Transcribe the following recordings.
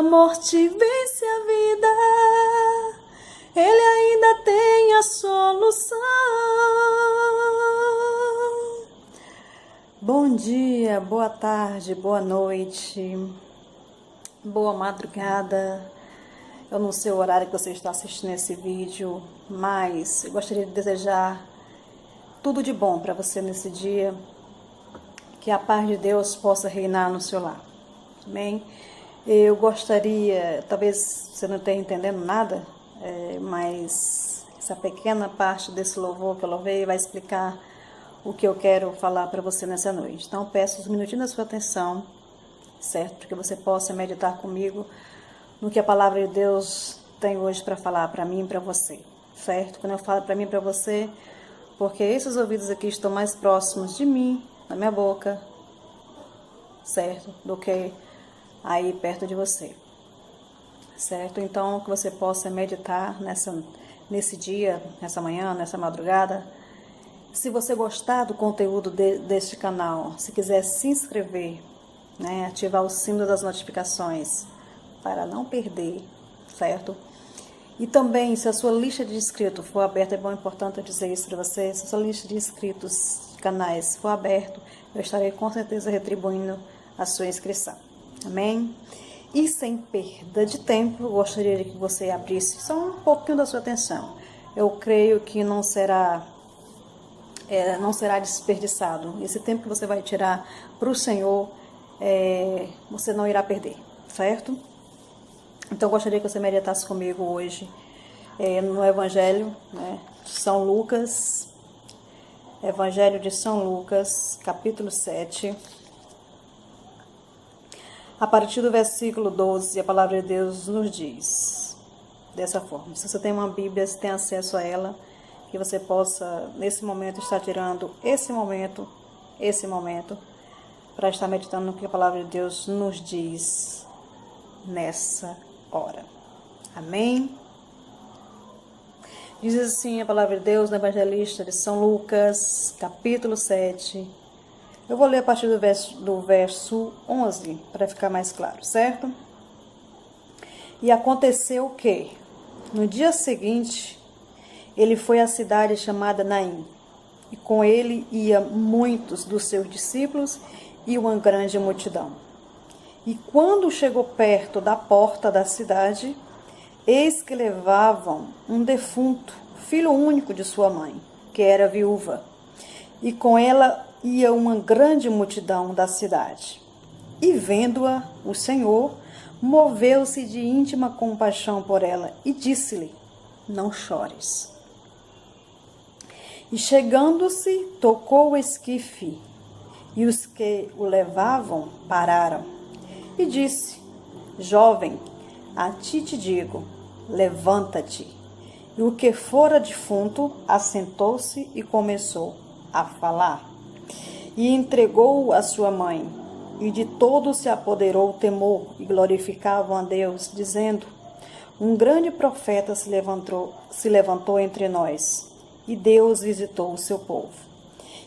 morte vence a vida, Ele ainda tem a solução. Bom dia, boa tarde, boa noite, boa madrugada. Eu não sei o horário que você está assistindo esse vídeo, mas eu gostaria de desejar tudo de bom para você nesse dia, que a paz de Deus possa reinar no seu lar. Amém? Eu gostaria, talvez você não esteja entendendo nada, mas essa pequena parte desse louvor que eu louvei vai explicar o que eu quero falar para você nessa noite. Então, peço uns minutinhos da sua atenção, certo? Para que você possa meditar comigo no que a palavra de Deus tem hoje para falar para mim e para você, certo? Quando eu falo para mim e para você, porque esses ouvidos aqui estão mais próximos de mim, da minha boca, certo? Do que aí perto de você, certo? Então, que você possa meditar nesse dia, nessa manhã, nessa madrugada. Se você gostar do conteúdo deste canal, se quiser se inscrever, né, ativar o sino das notificações para não perder, certo? E também, se a sua lista de inscritos for aberta, é bom, importante eu dizer isso para você, se a sua lista de inscritos de canais for aberta, eu estarei com certeza retribuindo a sua inscrição. Amém? E sem perda de tempo, eu gostaria de que você abrisse só um pouquinho da sua atenção. Eu creio que não será desperdiçado. Esse tempo que você vai tirar para o Senhor, você não irá perder, certo? Então, eu gostaria que você meditasse comigo hoje no Evangelho, né, de São Lucas, Evangelho de São Lucas, capítulo 7, a partir do versículo 12, a palavra de Deus nos diz dessa forma. Se você tem uma Bíblia, se tem acesso a ela, que você possa, nesse momento, estar tirando esse momento, para estar meditando no que a palavra de Deus nos diz nessa hora. Amém? Diz assim a palavra de Deus no Evangelista de São Lucas, capítulo 7. Eu vou ler a partir do verso 11, para ficar mais claro, certo? E aconteceu que, no dia seguinte, ele foi à cidade chamada Naim, e com ele ia muitos dos seus discípulos e uma grande multidão. E quando chegou perto da porta da cidade, eis que levavam um defunto, filho único de sua mãe, que era viúva, e com ela ia uma grande multidão da cidade. E vendo-a, o Senhor moveu-se de íntima compaixão por ela e disse-lhe: não chores. E chegando-se, tocou o esquife, e os que o levavam pararam. E disse: jovem, a ti te digo, levanta-te. E o que fora defunto assentou-se e começou a falar. E entregou-o à sua mãe. E de todos se apoderou o temor, e glorificavam a Deus, dizendo: um grande profeta se levantou entre nós, e Deus visitou o seu povo.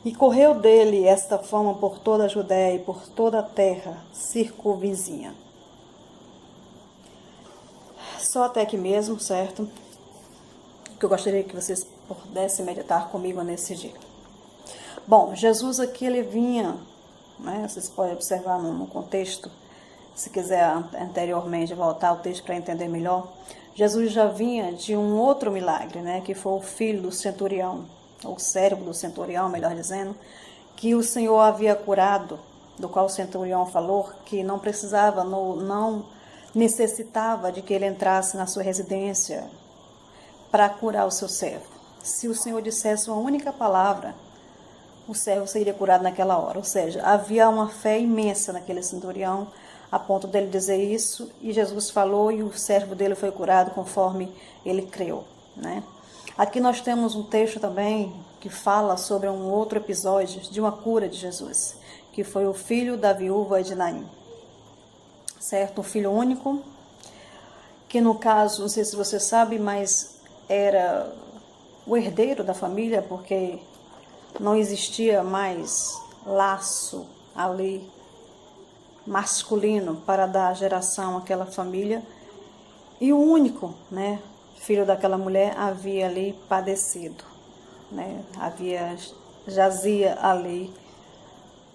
E correu dele esta fama por toda a Judéia e por toda a terra circunvizinha. Só até aqui mesmo, certo? Que eu gostaria que vocês pudessem meditar comigo nesse dia. Bom, Jesus aqui, ele vinha, né? Vocês podem observar no contexto, se quiser anteriormente voltar ao texto para entender melhor. Jesus já vinha de um outro milagre, né? Que foi o filho do centurião, ou servo do centurião, melhor dizendo, que o Senhor havia curado, do qual o centurião falou que não precisava, não necessitava de que ele entrasse na sua residência para curar o seu servo. Se o Senhor dissesse uma única palavra, o servo seria curado naquela hora. Ou seja, havia uma fé imensa naquele centurião, a ponto dele dizer isso, e Jesus falou e o servo dele foi curado conforme ele creu, né? Aqui nós temos um texto também que fala sobre um outro episódio de uma cura de Jesus, que foi o filho da viúva de Naim, certo? Um filho único, que no caso, não sei se você sabe, mas era o herdeiro da família, porque não existia mais laço ali masculino para dar geração àquela família, e o único, né, filho daquela mulher havia ali padecido, né, jazia ali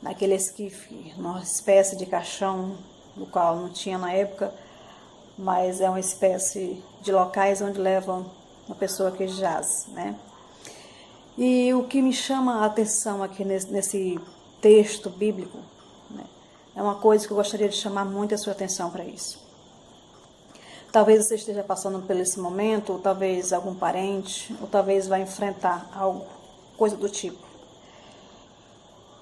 naquele esquife, uma espécie de caixão, do qual não tinha na época, mas é uma espécie de locais onde levam uma pessoa que jaz, né? E o que me chama a atenção aqui nesse texto bíblico, né, é uma coisa que eu gostaria de chamar muito a sua atenção para isso. Talvez você esteja passando por esse momento, ou talvez algum parente, ou talvez vai enfrentar algo, coisa do tipo.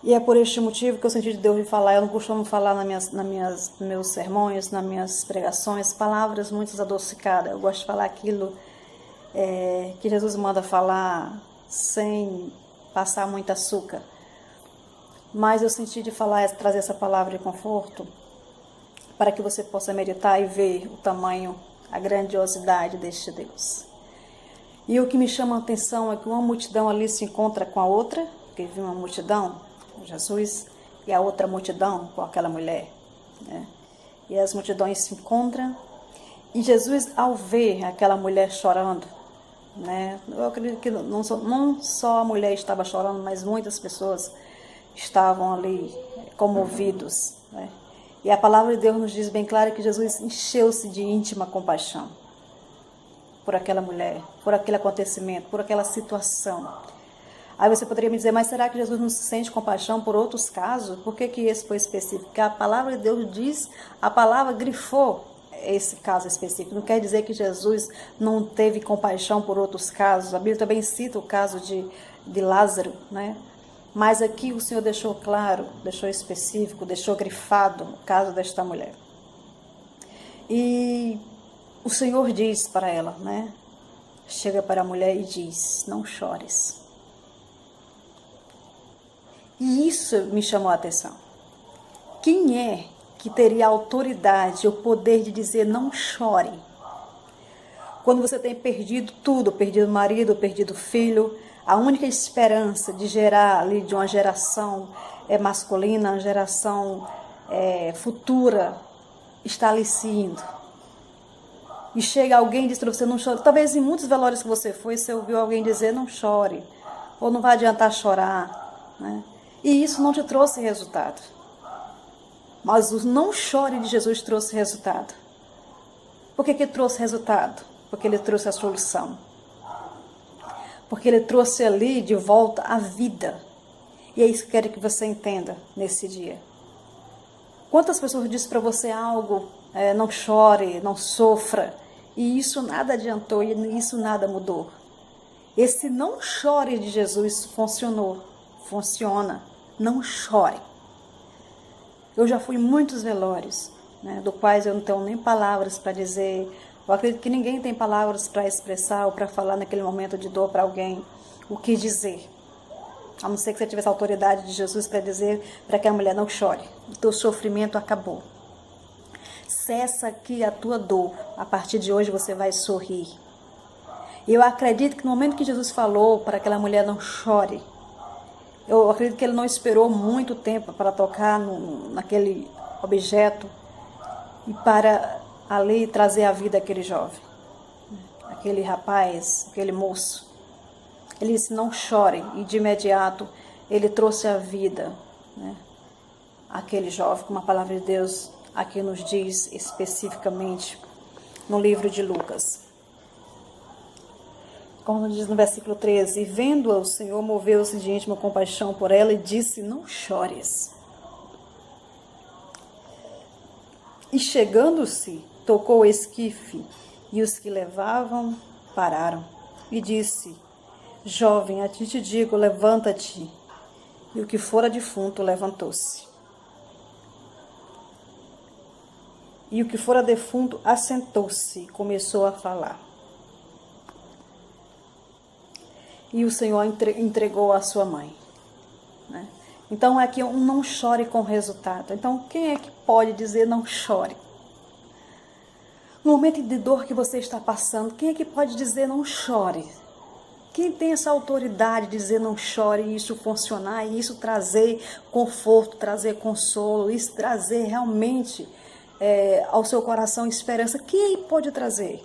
E é por este motivo que eu senti de Deus de falar. Eu não costumo falar nos meus sermões, nas minhas pregações, palavras muito adocicadas. Eu gosto de falar aquilo que Jesus manda falar sem passar muito açúcar. Mas eu senti de falar, trazer essa palavra de conforto, para que você possa meditar e ver o tamanho, a grandiosidade deste Deus. E o que me chama a atenção é que uma multidão ali se encontra com a outra, porque viu uma multidão, Jesus, e a outra multidão com aquela mulher, né? E as multidões se encontram, e Jesus, ao ver aquela mulher chorando, né? Eu acredito que não só a mulher estava chorando, mas muitas pessoas estavam ali comovidos, né? E a palavra de Deus nos diz bem claro que Jesus encheu-se de íntima compaixão por aquela mulher, por aquele acontecimento, por aquela situação. Aí você poderia me dizer, mas será que Jesus não se sente compaixão por outros casos? Por que esse foi específico? Porque a palavra de Deus diz, a palavra grifou esse caso específico. Não quer dizer que Jesus não teve compaixão por outros casos. A Bíblia também cita o caso de Lázaro, né? Mas aqui o Senhor deixou claro, deixou específico, deixou grifado o caso desta mulher. E o Senhor diz para ela, né? Chega para a mulher e diz, não chores. E isso me chamou a atenção. Quem é que teria a autoridade, o poder de dizer não chore? Quando você tem perdido tudo, perdido o marido, perdido o filho, a única esperança de gerar ali de uma geração masculina, uma geração futura, está ali se indo. E chega alguém e diz para você não chore. Talvez em muitos velórios que você foi, você ouviu alguém dizer não chore, ou não vai adiantar chorar, né? E isso não te trouxe resultado. Mas o não chore de Jesus trouxe resultado. Por que trouxe resultado? Porque ele trouxe a solução. Porque ele trouxe ali de volta a vida. E é isso que eu quero que você entenda nesse dia. Quantas pessoas dizem para você algo, não chore, não sofra, e isso nada adiantou, e isso nada mudou. Esse não chore de Jesus funcionou, funciona, não chore. Eu já fui em muitos velórios, né, do quais eu não tenho nem palavras para dizer. Eu acredito que ninguém tem palavras para expressar ou para falar naquele momento de dor para alguém o que dizer. A não ser que você tivesse a autoridade de Jesus para dizer para que a mulher não chore. O teu sofrimento acabou. Cessa aqui a tua dor. A partir de hoje você vai sorrir. E eu acredito que no momento que Jesus falou para aquela mulher não chore, eu acredito que ele não esperou muito tempo para tocar naquele objeto e para ali trazer a vida àquele jovem, aquele rapaz, aquele moço. Ele disse, não chore, e de imediato ele trouxe a vida, né, àquele jovem, como a palavra de Deus aqui nos diz especificamente no livro de Lucas. Como diz no versículo 13, e vendo-a, o Senhor moveu-se de íntima compaixão por ela e disse, não chores. E chegando-se, tocou o esquife, e os que levavam pararam. E disse, jovem, a ti te digo, levanta-te. E o que fora defunto levantou-se. E o que fora defunto assentou-se e começou a falar. E o Senhor entregou a sua mãe, né? Então aqui um não chore com resultado. Então quem é que pode dizer não chore? No momento de dor que você está passando, quem é que pode dizer não chore? Quem tem essa autoridade de dizer não chore, e isso funcionar, e isso trazer conforto, trazer consolo, isso trazer realmente ao seu coração esperança? Quem pode trazer?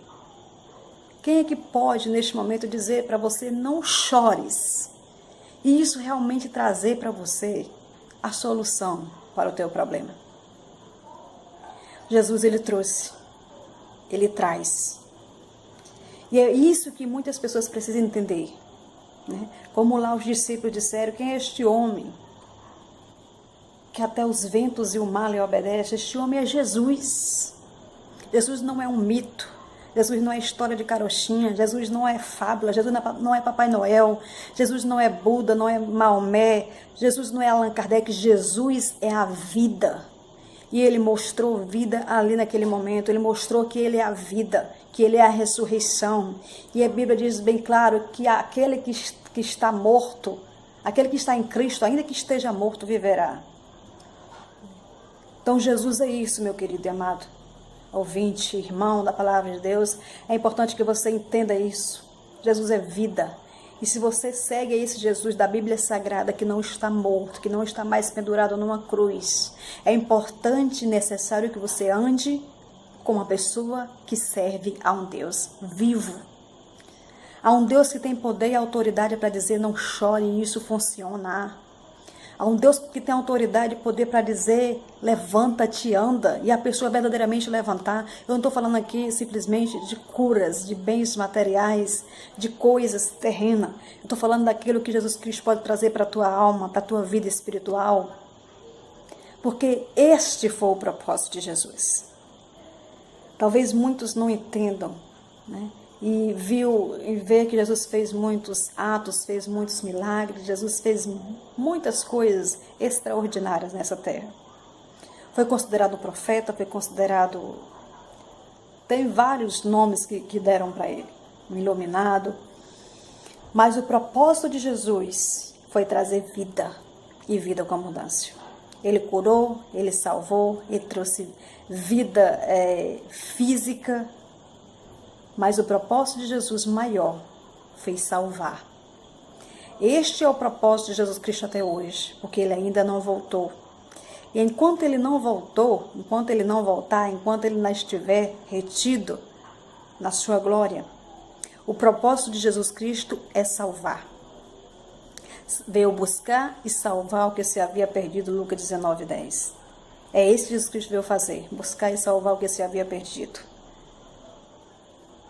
Quem é que pode neste momento dizer para você não chores? E isso realmente trazer para você a solução para o teu problema. Jesus, ele trouxe, ele traz. E é isso que muitas pessoas precisam entender, né? Como lá os discípulos disseram, quem é este homem que até os ventos e o mar lhe obedecem? Este homem é Jesus. Jesus não é um mito. Jesus não é história de carochinha. Jesus não é fábula. Jesus não é Papai Noel. Jesus não é Buda, não é Maomé. Jesus não é Allan Kardec. Jesus é a vida. E ele mostrou vida ali naquele momento. Ele mostrou que ele é a vida, que ele é a ressurreição. E a Bíblia diz bem claro que aquele que está morto, aquele que está em Cristo, ainda que esteja morto, viverá. Então Jesus é isso, meu querido e amado ouvinte, irmão da palavra de Deus. É importante que você entenda isso. Jesus é vida. E se você segue esse Jesus da Bíblia Sagrada, que não está morto, que não está mais pendurado numa cruz, é importante e necessário que você ande com uma pessoa que serve a um Deus vivo. A um Deus que tem poder e autoridade para dizer não chore, e isso funciona. Há um Deus que tem autoridade e poder para dizer levanta-te, anda, e a pessoa verdadeiramente levantar. Eu não estou falando aqui simplesmente de curas, de bens materiais, de coisas terrenas. Eu estou falando daquilo que Jesus Cristo pode trazer para a tua alma, para a tua vida espiritual. Porque este foi o propósito de Jesus. Talvez muitos não entendam, né? E ver que Jesus fez muitos atos, fez muitos milagres, Jesus fez muitas coisas extraordinárias nessa terra. Foi considerado profeta, foi considerado... Tem vários nomes que deram para ele, um iluminado. Mas o propósito de Jesus foi trazer vida, e vida com abundância. Ele curou, ele salvou, ele trouxe vida física. Mas o propósito de Jesus maior foi salvar. Este é o propósito de Jesus Cristo até hoje, porque ele ainda não voltou. E enquanto ele não voltou, enquanto ele não voltar, enquanto ele não estiver retido na sua glória, o propósito de Jesus Cristo é salvar. Veio buscar e salvar o que se havia perdido, Lucas 19:10. É isso que Jesus Cristo veio fazer, buscar e salvar o que se havia perdido.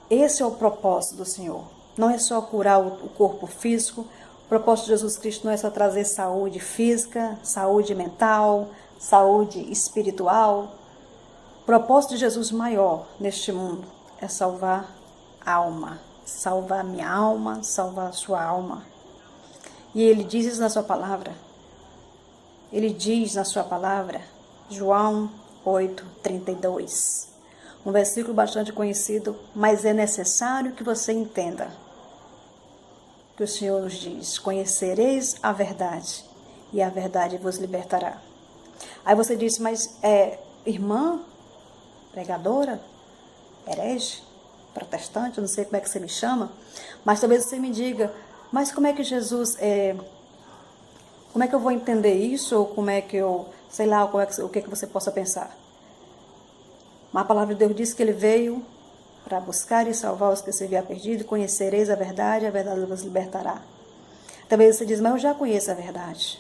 Esse é o propósito do Senhor. Não é só curar o corpo físico. O propósito de Jesus Cristo não é só trazer saúde física, saúde mental, saúde espiritual. O propósito de Jesus maior neste mundo é salvar a alma. Salvar minha alma, salvar a sua alma. E ele diz isso na sua palavra. Ele diz na sua palavra, João 8:32. Um versículo bastante conhecido, mas é necessário que você entenda que o Senhor nos diz, conhecereis a verdade, e a verdade vos libertará. Aí você diz, mas irmã, pregadora, herege, protestante, não sei como é que você me chama, mas talvez você me diga, mas como é que Jesus, como é que eu vou entender isso, ou como é que eu, sei lá, o que você possa pensar. Mas a palavra de Deus diz que ele veio para buscar e salvar os que se haviam perdido, conhecereis a verdade vos libertará. Talvez você diz, mas eu já conheço a verdade.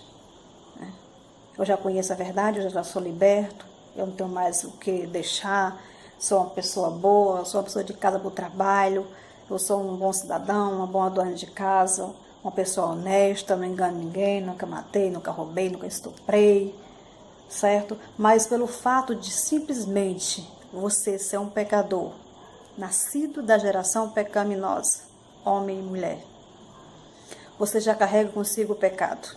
Eu já conheço a verdade, eu já sou liberto, eu não tenho mais o que deixar, sou uma pessoa boa, sou uma pessoa de casa para o trabalho, eu sou um bom cidadão, uma boa dona de casa, uma pessoa honesta, não engano ninguém, nunca matei, nunca roubei, nunca estuprei, certo? Mas pelo fato de simplesmente você ser um pecador, nascido da geração pecaminosa, homem e mulher, você já carrega consigo o pecado.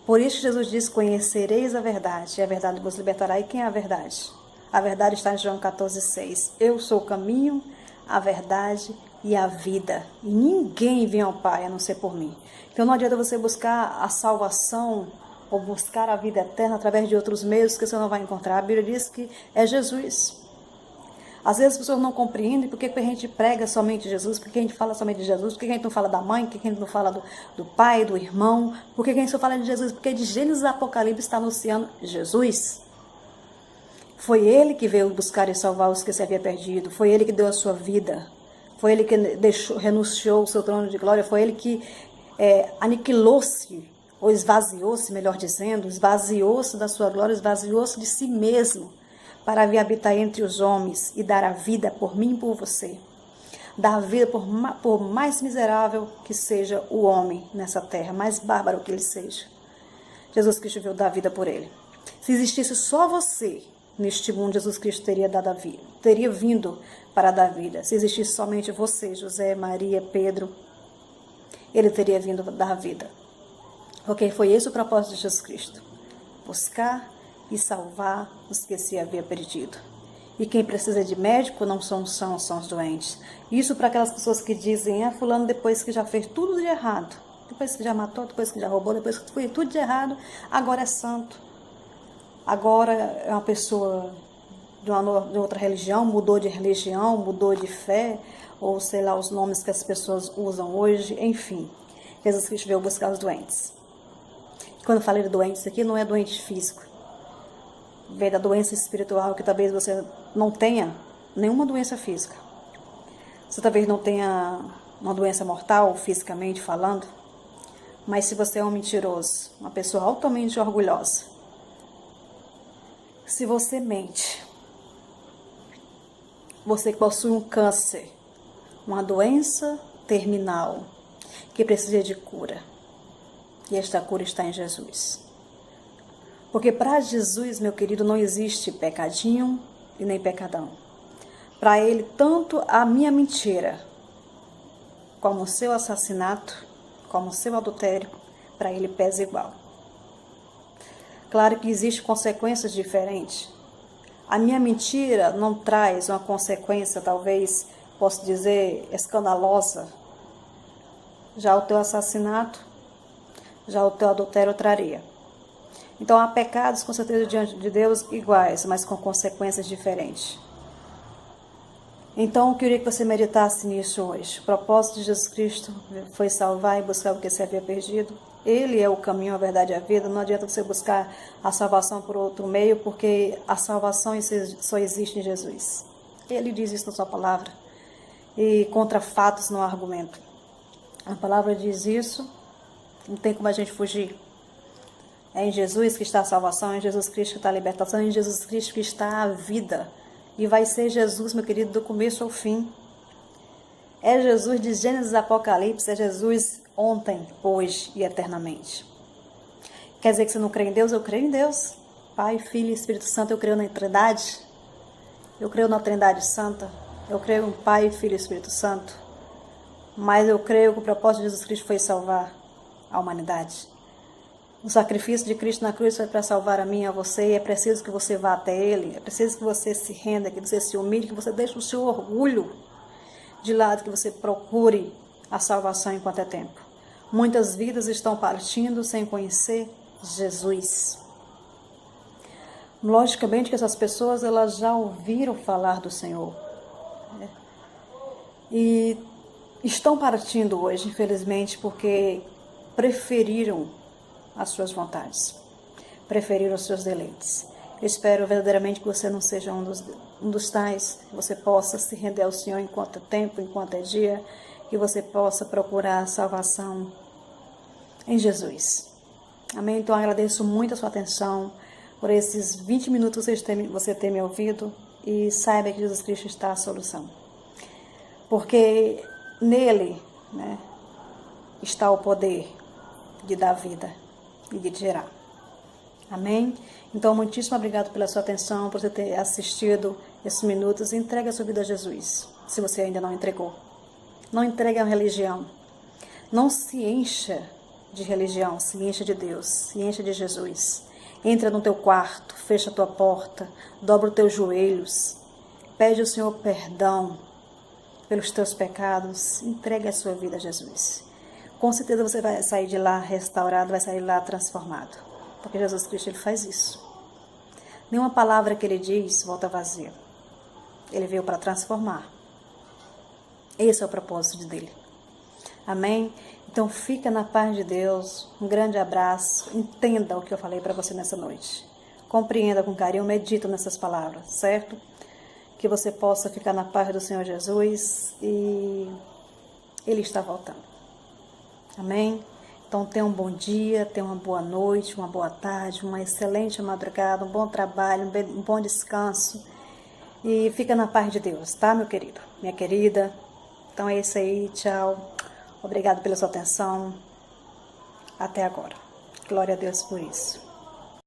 Por isso Jesus diz, conhecereis a verdade, e a verdade vos libertará. E quem é a verdade? A verdade está em João 14:6. Eu sou o caminho, a verdade e a vida. E ninguém vem ao Pai a não ser por mim. Então não adianta você buscar a salvação ou buscar a vida eterna através de outros meios que você não vai encontrar. A Bíblia diz que é Jesus. Às vezes as pessoas não compreendem por que a gente prega somente Jesus, por que a gente fala somente de Jesus, por que a gente não fala da mãe, por que a gente não fala do pai, do irmão, por que a gente só fala de Jesus, porque de Gênesis a Apocalipse está anunciando Jesus. Foi Ele que veio buscar e salvar os que se havia perdido, foi Ele que deu a sua vida, foi Ele que renunciou ao seu trono de glória, foi Ele que aniquilou-se, ou esvaziou-se, melhor dizendo, esvaziou-se da sua glória, esvaziou-se de si mesmo, para vir habitar entre os homens e dar a vida por mim e por você. Dar a vida por mais miserável que seja o homem nessa terra, mais bárbaro que ele seja. Jesus Cristo veio dar a vida por ele. Se existisse só você neste mundo, Jesus Cristo teria dado a vida, teria vindo para dar vida. Se existisse somente você, José, Maria, Pedro, ele teria vindo dar a vida. Porque foi esse o propósito de Jesus Cristo. Buscar e salvar os que se havia perdido. E quem precisa de médico não são os doentes. Isso para aquelas pessoas que dizem, fulano depois que já fez tudo de errado, depois que já matou, depois que já roubou, depois que fez tudo de errado, agora é santo. Agora é uma pessoa de outra religião, mudou de religião, mudou de fé, ou sei lá os nomes que as pessoas usam hoje, enfim. Jesus Cristo veio buscar os doentes. E quando eu falei de doentes aqui, não é doente físico. Veio da doença espiritual, que talvez você não tenha nenhuma doença física. Você talvez não tenha uma doença mortal, fisicamente falando, mas se você é um mentiroso, uma pessoa altamente orgulhosa, se você mente, você possui um câncer, uma doença terminal, que precisa de cura, e esta cura está em Jesus. Porque para Jesus, meu querido, não existe pecadinho e nem pecadão. Para Ele, tanto a minha mentira, como o seu assassinato, como o seu adultério, para Ele pesa igual. Claro que existem consequências diferentes. A minha mentira não traz uma consequência, talvez, posso dizer, escandalosa. Já o teu assassinato, já o teu adultério traria. Então, há pecados, com certeza, diante de Deus iguais, mas com consequências diferentes. Então, eu queria que você meditasse nisso hoje. O propósito de Jesus Cristo foi salvar e buscar o que se havia perdido. Ele é o caminho, a verdade e a vida. Não adianta você buscar a salvação por outro meio, porque a salvação só existe em Jesus. Ele diz isso na sua palavra. E contra fatos não há argumento. A palavra diz isso, não tem como a gente fugir. É em Jesus que está a salvação, é em Jesus Cristo que está a libertação, é em Jesus Cristo que está a vida. E vai ser Jesus, meu querido, do começo ao fim. É Jesus de Gênesis a Apocalipse, é Jesus ontem, hoje e eternamente. Quer dizer que você não crê em Deus? Eu creio em Deus. Pai, Filho e Espírito Santo, eu creio na Trindade. Eu creio na Trindade Santa. Eu creio em Pai, Filho e Espírito Santo. Mas eu creio que o propósito de Jesus Cristo foi salvar a humanidade. O sacrifício de Cristo na cruz foi para salvar a mim e a você, e é preciso que você vá até Ele, é preciso que você se renda, que você se humilhe, que você deixe o seu orgulho de lado, que você procure a salvação enquanto é tempo. Muitas vidas estão partindo sem conhecer Jesus. Logicamente que essas pessoas elas já ouviram falar do Senhor, né? E estão partindo hoje, infelizmente, porque preferiram as suas vontades, preferiram os seus deleites. Eu espero verdadeiramente que você não seja um dos tais, que você possa se render ao Senhor enquanto é tempo, enquanto é dia, que você possa procurar a salvação em Jesus. Amém? Então, agradeço muito a sua atenção por esses 20 minutos você ter me ouvido, e saiba que Jesus Cristo está a solução. Porque nele, né, está o poder de dar vida e de gerar. Amém? Então, muitíssimo obrigado pela sua atenção, por você ter assistido esses minutos. Entregue a sua vida a Jesus, se você ainda não entregou. Não entregue a religião. Não se encha de religião, se encha de Deus, se encha de Jesus. Entra no teu quarto, fecha a tua porta, dobra os teus joelhos, pede ao Senhor perdão pelos teus pecados, entregue a sua vida a Jesus. Com certeza você vai sair de lá restaurado, vai sair de lá transformado. Porque Jesus Cristo, Ele faz isso. Nenhuma palavra que Ele diz volta vazia. Ele veio para transformar. Esse é o propósito dele. Amém? Então fica na paz de Deus. Um grande abraço. Entenda o que eu falei para você nessa noite. Compreenda com carinho, medita nessas palavras, certo? Que você possa ficar na paz do Senhor Jesus e Ele está voltando. Amém? Então tenha um bom dia, tenha uma boa noite, uma boa tarde, uma excelente madrugada, um bom trabalho, um bom descanso. E fica na paz de Deus, tá, meu querido? Minha querida. Então é isso aí, tchau. Obrigado pela sua atenção. Até agora. Glória a Deus por isso.